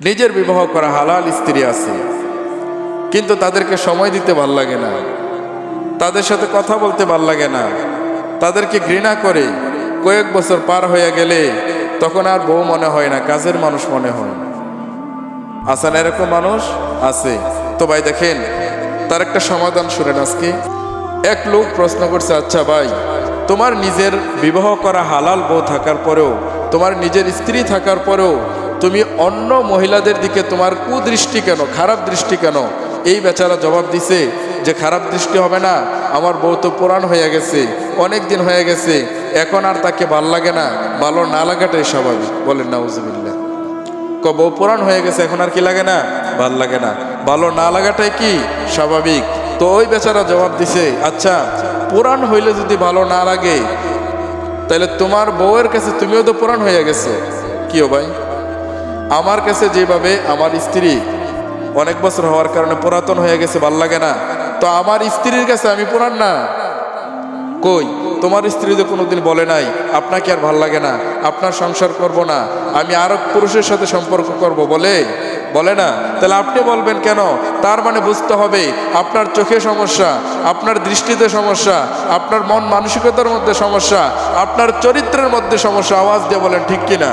নিজের বিবাহ করা হালাল স্ত্রী আছে, কিন্তু তাদেরকে সময় দিতে ভাল লাগে না, তাদের সাথে কথা বলতে ভাল লাগে না, তাদেরকে ঘৃণা করে। কয়েক বছর পার হয়ে গেলে তখন আর বউ মনে হয় না, কাজের মানুষ মনে হয়। আছে না এরকম মানুষ? আছে। তো ভাই দেখেন, তার একটা সমাধান শুনেন আজকে। এক লোক প্রশ্ন করছে, আচ্ছা ভাই, তোমার নিজের বিবাহ করা হালাল বউ থাকার পরেও, তোমার নিজের স্ত্রী থাকার পরেও তুমি অন্য মহিলাদের দিকে তোমার কুদৃষ্টি কেন, খারাপ দৃষ্টি কেন? এই বেচারা জবাব দিছে যে খারাপ দৃষ্টি হবে না, আমার বউ তো পুরান হয়ে গেছে, অনেক দিন হয়ে গেছে, এখন আর তাকে ভাল লাগে না, ভালো না লাগাটাই স্বাভাবিক। বলেন নাউজুবিল্লাহ। বউ পুরান হয়ে গেছে, এখন আর কি লাগে না? ভাল লাগে না, ভালো না লাগাটাই কি স্বাভাবিক। তো ওই বেচারা জবাব দিছে, আচ্ছা পুরান হইলে যদি ভালো না লাগে, তাহলে তোমার বউয়ের কাছে তুমিও তো পুরান হয়ে গেছো। কিও ভাই, আমার কাছে যেভাবে আমার স্ত্রী অনেক বছর হওয়ার কারণে পুরাতন হয়ে গেছে, ভাল লাগে না, তো আমার স্ত্রীর কাছে আমি পুরান না? কই, তোমার স্ত্রী তো কোনোদিন বলে নাই আপনাকে আর ভাল লাগে না, আপনার সংসার করব না, আমি আরো পুরুষের সাথে সম্পর্ক করব, বলে না? তাহলে আপনি বলবেন কেন? তার মানে বুঝতে হবে আপনার চোখে সমস্যা, আপনার দৃষ্টিতে সমস্যা, আপনার মন মানসিকতার মধ্যে সমস্যা, আপনার চরিত্রের মধ্যে সমস্যা। আওয়াজ দিয়ে বলেন ঠিক কিনা?